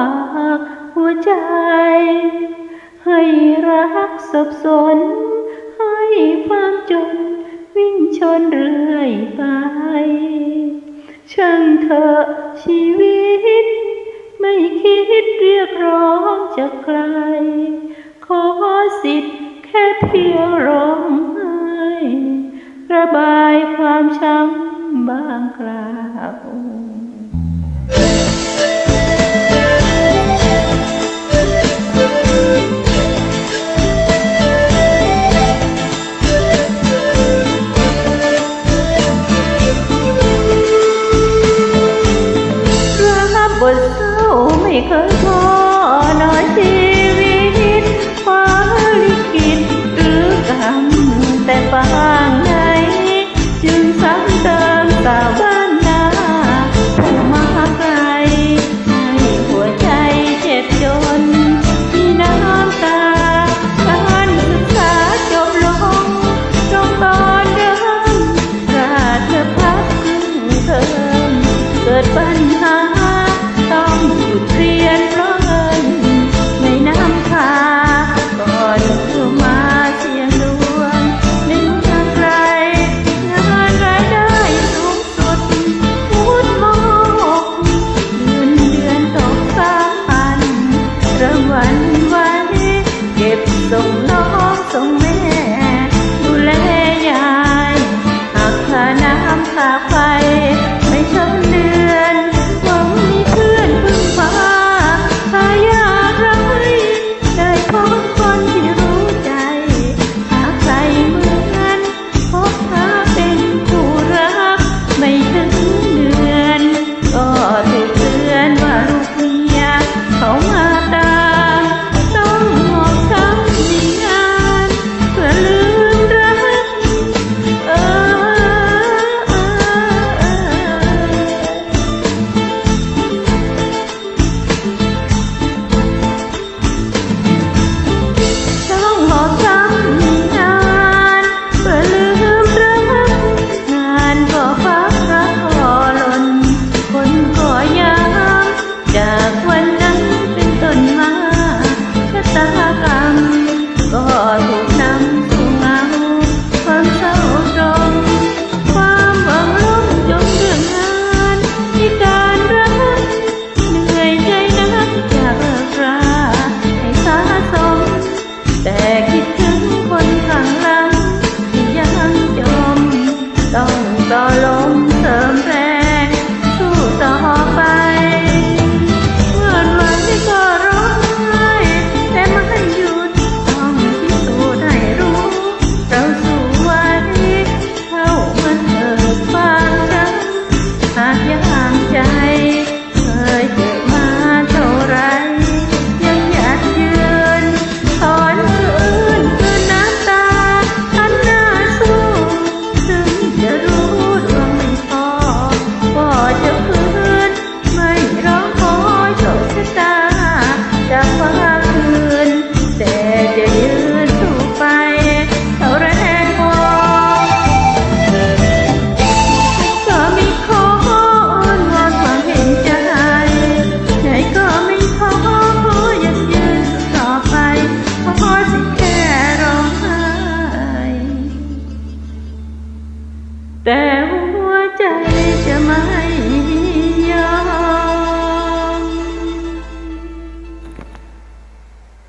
ากหัวใจให้รักสับสนให้ความจนวิ่งชนเรื่อยไปช่างเถอะชีวิตไม่คิดเรียกร้องจากใครขอสิทธิ์แค่เพียงร้องไห้ระบายความช้ำบางคราวบทเศร้าไม่เคยพอหน่อยชีวิตฟ้าลิขิตหรือกรรมแต่ปางไหนจึงซ้ำเติมสาวบ้านนาผู้มาไกลให้หัวใจเจ็บจนมีน้ำตาการศึกษาจบลงตรงตอนเดิมราชพัฒครึ่งเทอมเกิดปัญหาต้องหยุดเรียนเพราะเงินไม่นำพาก่อนเข้ามาเสี่ยงดวงในเมืองไกลงานรายได้สูงสุดพูดโมกเดือนตก3,000เริ่มหวั่นไหวเก็บส่งน้องส่งแม่ดูแลยายหากค่าน้ำค่าไฟไม่ชนเดือนถ้าอยากไร้ได้พบคนที่รู้ใจหาใครเหมือนพบหาเป็นผู้รักไม่ถึงเดือนก็ถูกเตือนว่าลูกเมียเขามาตามต้องหอกช้ำในงานเพื่อลืมรักจากวันนั้นเป็นต้นมาชะตากรรมก็ถูกนำสู่เงาความเศร้าตรงความหวังล้มจมเรื่องงานที่การรักเหนื่อยใจนักอยากเลิกราให้สะสมแต่คิดถึงคนข้างหลังที่ยังจมต้องต่อลมเสริมแรงสู้ต่อไปก็ร้องไห้แต่ไม่หยุดต้องพิสูจน์ให้รู้เราสู้ไว้เข้ามันเถิดฟังฉันหากยังใจเคยเจ็บมาเท่าไรยังหยัดยืนถอนคืนน้ำตาหันหน้าสู้ถึงจะรู้ดวงไม่พอก็จะฟื้นไม่ร้องขอโชคชะตาจากฟ้าคืนแต่จะยืนสู้ไปเท่าแรงพอก็ไม่ขออ้อนวอนความเห็นใจไหนก็ไม่ขอยังยืนสู้ต่อไปขอสิแค่ร้องไห้แต่หัวใจจะไม่